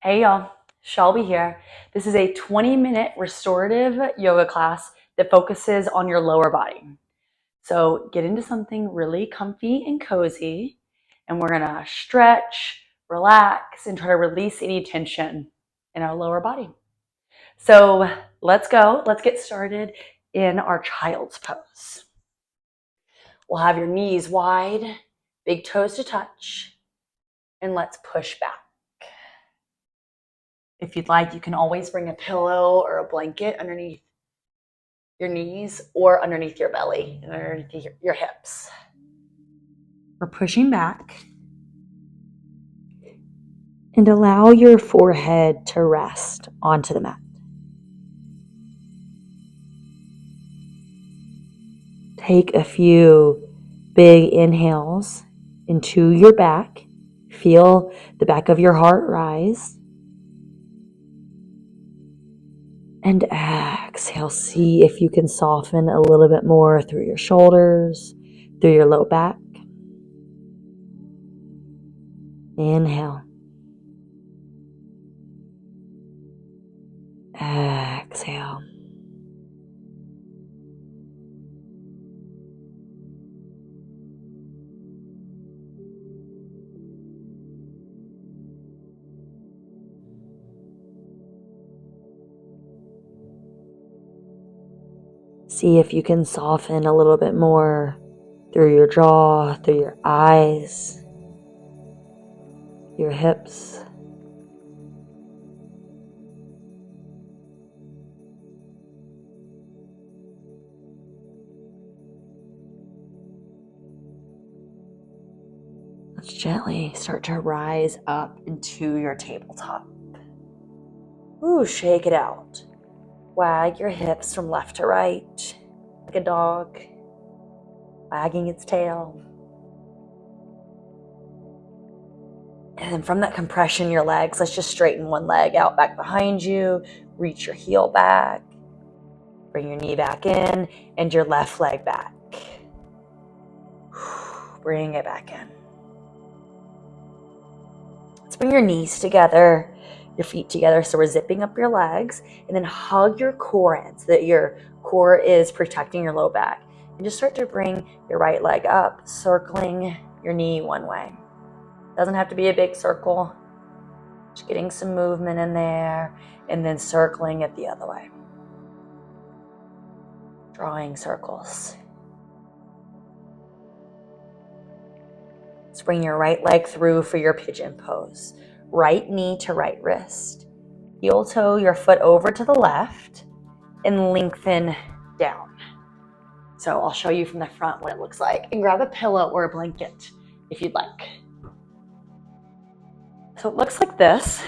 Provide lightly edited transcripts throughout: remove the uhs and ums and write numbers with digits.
Hey y'all, Shelby here. This is a 20-minute restorative yoga class that focuses on your lower body. So get into something really comfy and cozy, and we're gonna stretch, relax, and try to release any tension in our lower body. So let's go. Let's get started in our child's pose. We'll have your knees wide, big toes to touch, and let's push back. If you'd like, you can always bring a pillow or a blanket underneath your knees or underneath your belly and underneath your hips. We're pushing back. And allow your forehead to rest onto the mat. Take a few big inhales into your back. Feel the back of your heart rise. And exhale, see if you can soften a little bit more through your shoulders, through your low back. Inhale. Exhale. See if you can soften a little bit more through your jaw, through your eyes, your hips. Let's gently start to rise up into your tabletop. Ooh, shake it out. Wag your hips from left to right, like a dog, wagging its tail. And then from that compression in your legs, let's just straighten one leg out back behind you, reach your heel back, bring your knee back in, and your left leg back. Bring it back in. Let's bring your knees together, your feet together, so we're zipping up your legs, and then hug your core in so that your core is protecting your low back. And just start to bring your right leg up, circling your knee one way. Doesn't have to be a big circle. Just getting some movement in there, and then circling it the other way. Drawing circles. Let's bring your right leg through for your pigeon pose. Right knee to right wrist. Heel toe your foot over to the left and lengthen down. So I'll show you from the front what it looks like. And grab a pillow or a blanket if you'd like. So it looks like this.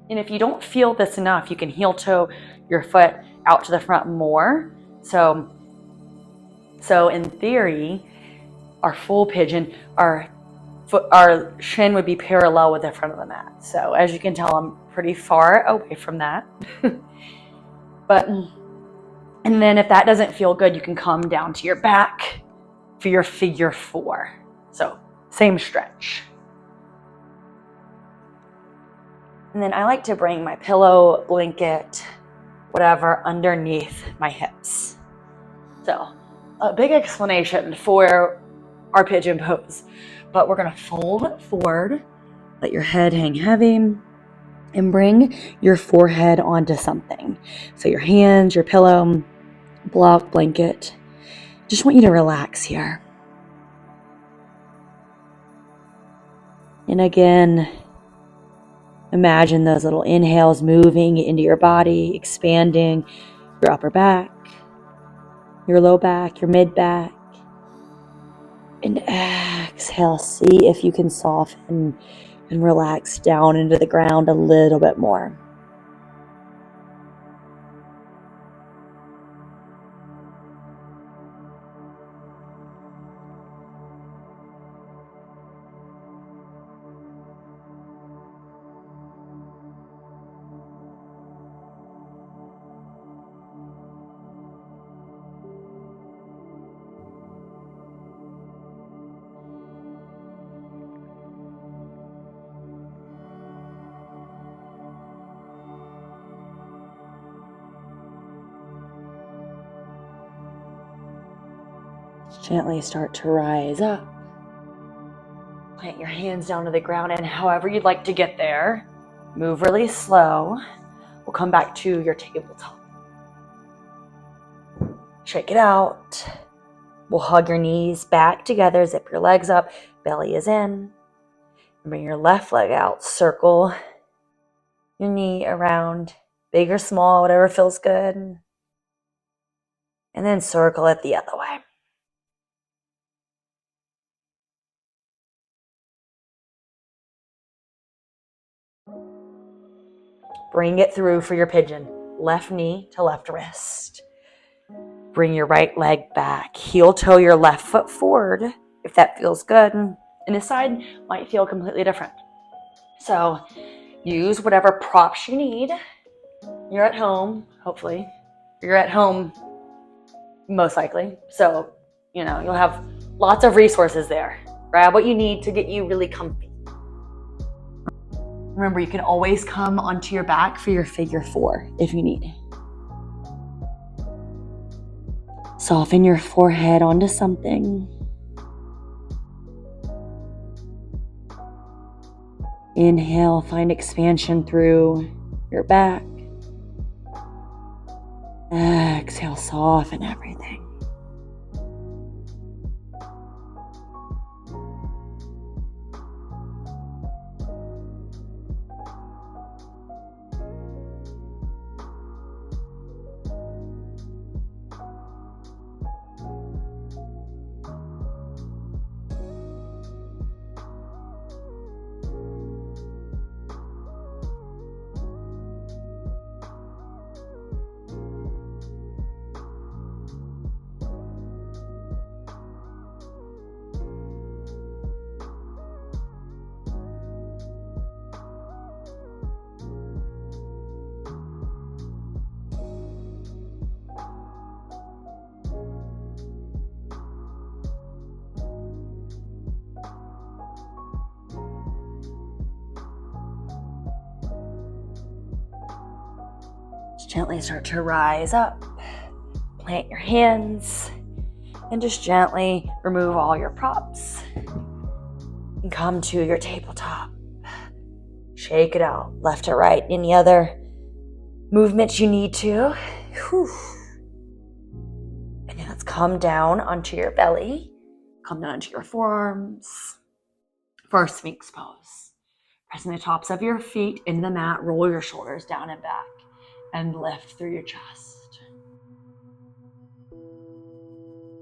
And if you don't feel this enough, you can heel toe your foot out to the front more. So in theory, our full pigeon, our shin would be parallel with the front of the mat. So as you can tell, I'm pretty far away from that. And then if that doesn't feel good, you can come down to your back for your figure four. So same stretch. And then I like to bring my pillow, blanket, whatever, underneath my hips. So a big explanation for our pigeon pose. But we're gonna fold forward, let your head hang heavy, and bring your forehead onto something. So your hands, your pillow, block, blanket. Just want you to relax here. And again, imagine those little inhales moving into your body, expanding your upper back, your low back, your mid back. And exhale, see if you can soften and relax down into the ground a little bit more. Gently start to rise up. Plant your hands down to the ground, and however you'd like to get there, move really slow. We'll come back to your tabletop. Shake it out. We'll hug your knees back together, zip your legs up, belly is in. Bring your left leg out, circle your knee around, big or small, whatever feels good. And then circle it the other way. Bring it through for your pigeon. Left knee to left wrist. Bring your right leg back. Heel toe your left foot forward if that feels good. And this side might feel completely different. So use whatever props you need. You're at home, hopefully. You're at home, most likely. So, you'll have lots of resources there. Grab what you need to get you really comfy. Remember, you can always come onto your back for your figure 4 if you need. Soften your forehead onto something. Inhale, find expansion through your back. Exhale, soften everything. Gently start to rise up. Plant your hands and just gently remove all your props. And come to your tabletop. Shake it out, left to right. Any other movements you need to. Whew. And then let's come down onto your belly. Come down onto your forearms for our Sphinx pose. Pressing the tops of your feet into the mat. Roll your shoulders down and back. And lift through your chest.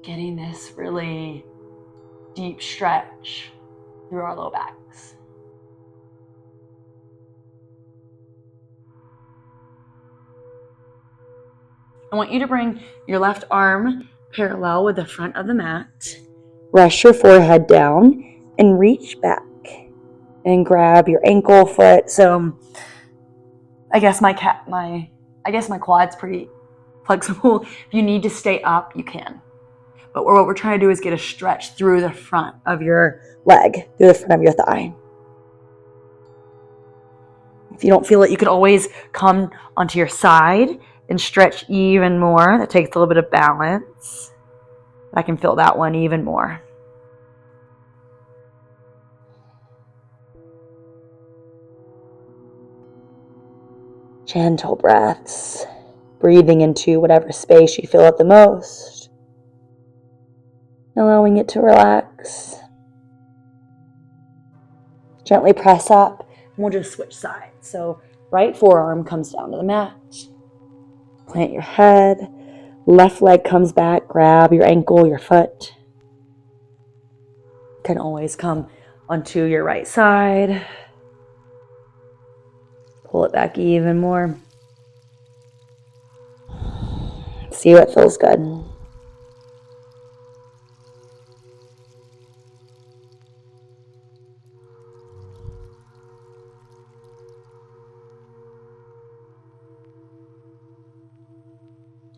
Getting this really deep stretch through our low backs. I want you to bring your left arm parallel with the front of the mat. Rest your forehead down and reach back and grab your ankle, foot. So I guess my quad's pretty flexible. If you need to stay up, you can. But what we're trying to do is get a stretch through the front of your leg, through the front of your thigh. If you don't feel it, you can always come onto your side and stretch even more. That takes a little bit of balance. I can feel that one even more. Gentle breaths, breathing into whatever space you feel it the most, allowing it to relax. Gently press up, and we'll just switch sides. So right forearm comes down to the mat. Plant your head, left leg comes back, grab your ankle, your foot. Can always come onto your right side. Pull it back even more. See what feels good.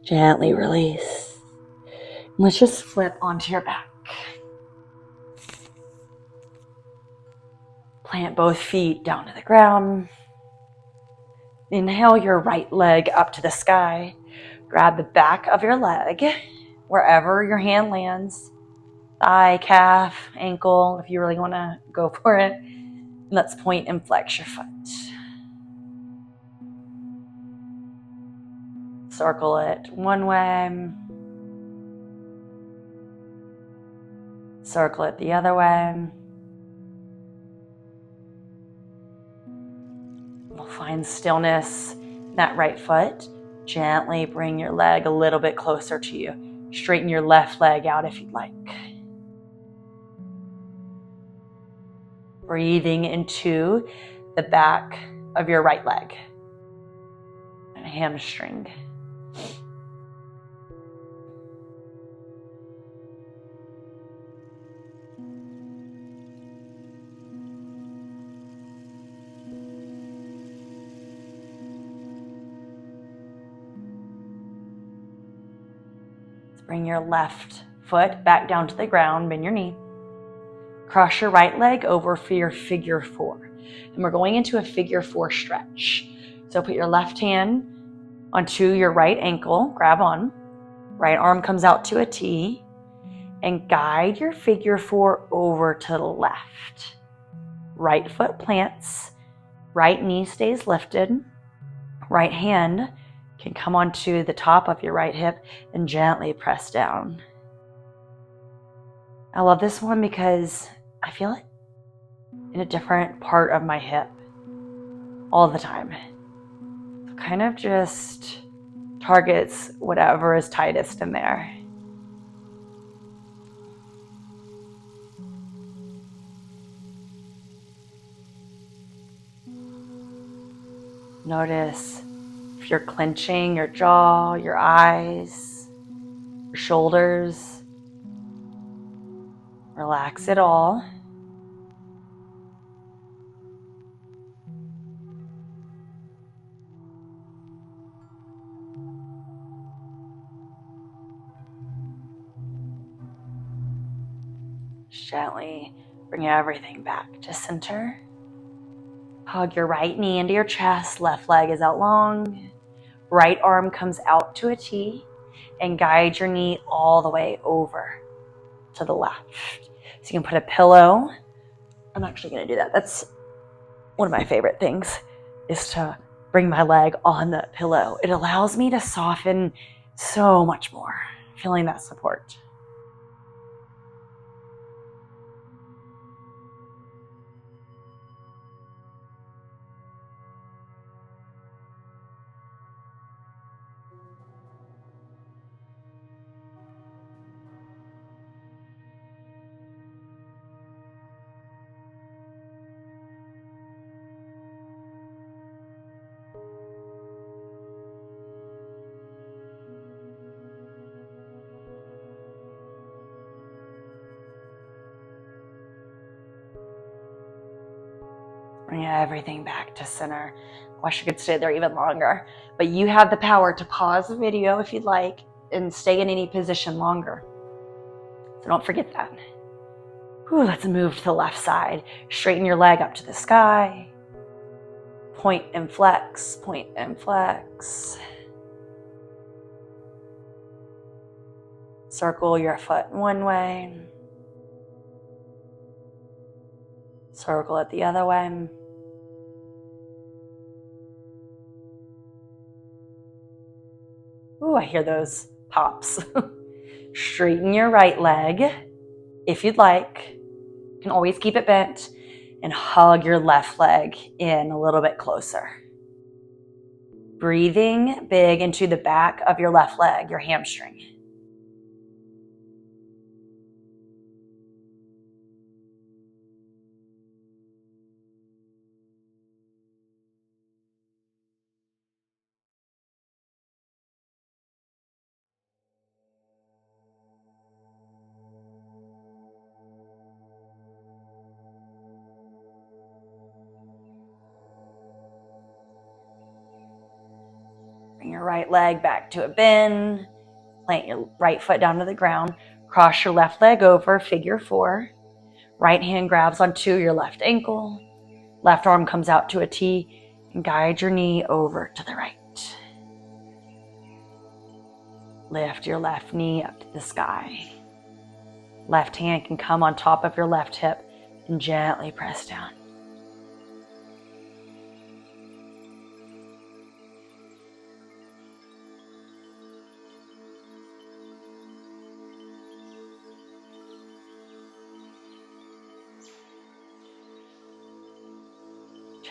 Gently release. Let's just flip onto your back. Plant both feet down to the ground. Inhale your right leg up to the sky. Grab the back of your leg, wherever your hand lands. thigh, calf, ankle, if you really want to go for it. And let's point and flex your foot. Circle it one way. Circle it the other way. We'll find stillness in that right foot. Gently bring your leg a little bit closer to you. Straighten your left leg out if you'd like. Breathing into the back of your right leg and hamstring. Bring your left foot back down to the ground, bend your knee. Cross your right leg over for your figure 4. And we're going into a figure 4 stretch. So put your left hand onto your right ankle, grab on. Right arm comes out to a T. And guide your figure 4 over to the left. Right foot plants. Right knee stays lifted. Right hand can come onto the top of your right hip and gently press down. I love this one because I feel it in a different part of my hip all the time. So kind of just targets whatever is tightest in there. Notice if you're clenching your jaw, your eyes, your shoulders. Relax it all. Gently bring everything back to center. Hug your right knee into your chest. Left leg is out long. Right arm comes out to a T. And guide your knee all the way over to the left. So you can put a pillow. I'm actually going to do that. That's one of my favorite things, is to bring my leg on the pillow. It allows me to soften so much more, feeling that support. Bring everything back to center. I wish I could stay there even longer, but you have the power to pause the video if you'd like and stay in any position longer. So don't forget that. Let's move to the left side. Straighten your leg up to the sky. Point and flex, point and flex. Circle your foot one way. Circle it the other way. I hear those pops. Straighten your right leg if you'd like. You can always keep it bent, and hug your left leg in a little bit closer. Breathing big into the back of your left leg, your hamstring. Bring your right leg back to a bend. Plant your right foot down to the ground. Cross your left leg over, figure 4. Right hand grabs onto your left ankle. Left arm comes out to a T, and guide your knee over to the right. Lift your left knee up to the sky. Left hand can come on top of your left hip and gently press down.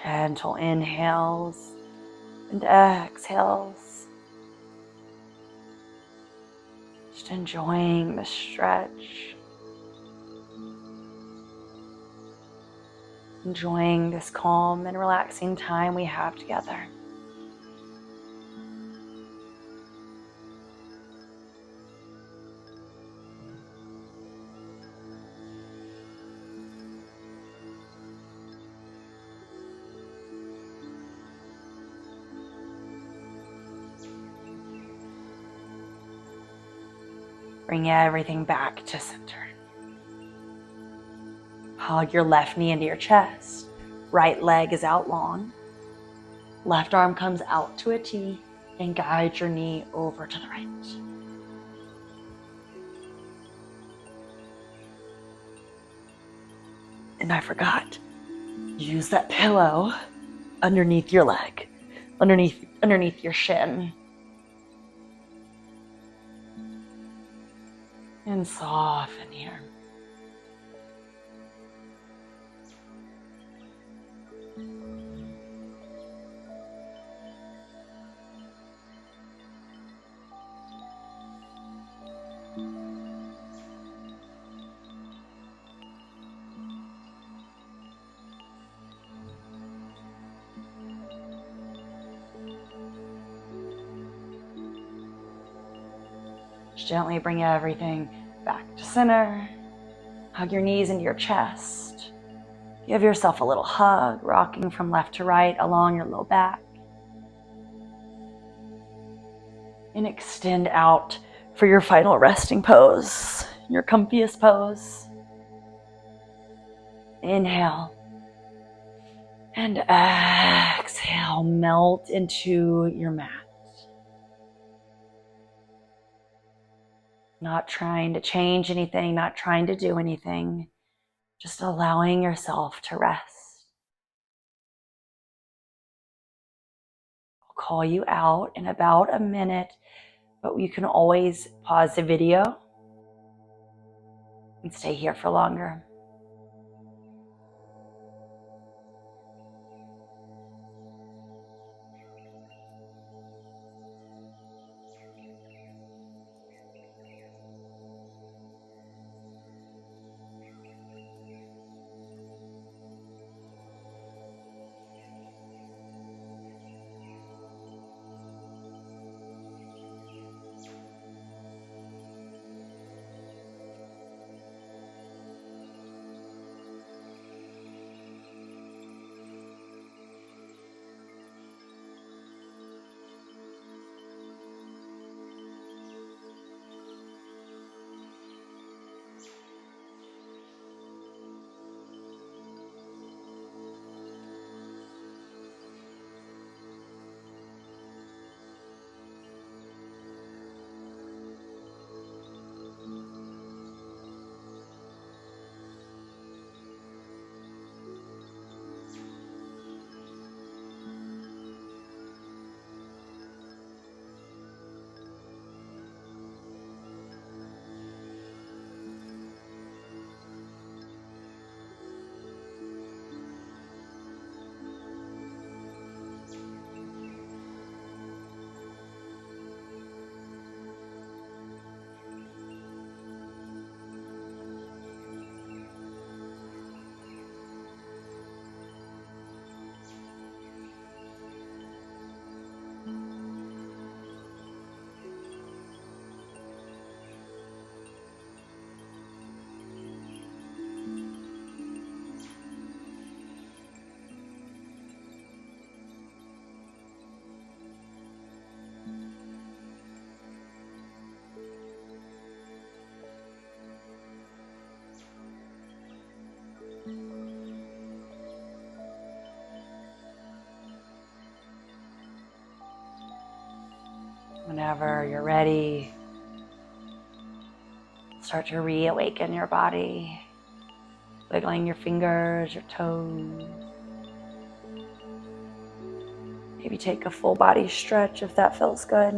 Gentle inhales and exhales. Just enjoying the stretch. Enjoying this calm and relaxing time we have together. Bring everything back to center. Hug your left knee into your chest. Right leg is out long. Left arm comes out to a T and guide your knee over to the right. And I forgot, use that pillow underneath your leg, underneath your shin. And soften here. Just gently bring everything back to center. Hug your knees into your chest. Give yourself a little hug, rocking from left to right along your low back. And extend out for your final resting pose, your comfiest pose. Inhale. And exhale, melt into your mat. Not trying to change anything, not trying to do anything, just allowing yourself to rest. I'll call you out in about a minute, but you can always pause the video and stay here for longer. Whenever you're ready, Start to reawaken your body, wiggling your fingers, your toes. Maybe take a full body stretch if that feels good.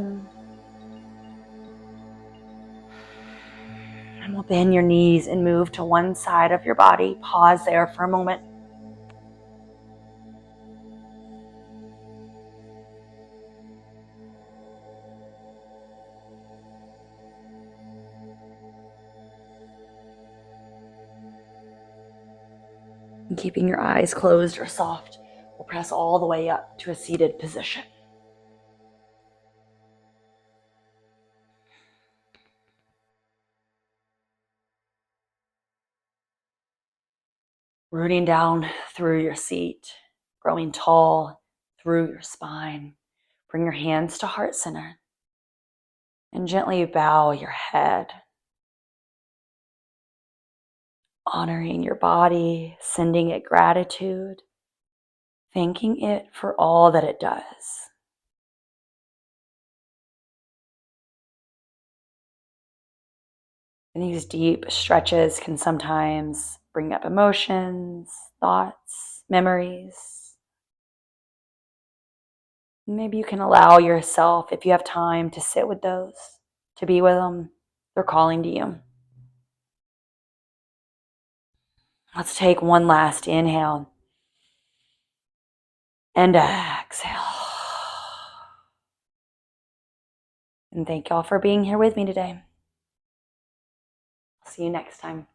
And we'll bend your knees and move to one side of your body. Pause there for a moment. And keeping your eyes closed or soft, we'll press all the way up to a seated position. Rooting down through your seat, growing tall through your spine. Bring your hands to heart center and gently bow your head, honoring your body, sending it gratitude, thanking it for all that it does. And these deep stretches can sometimes bring up emotions, thoughts, memories. Maybe you can allow yourself, if you have time, to sit with those, to be with them. They're calling to you. Let's take one last inhale and exhale. And thank y'all for being here with me today. I'll see you next time.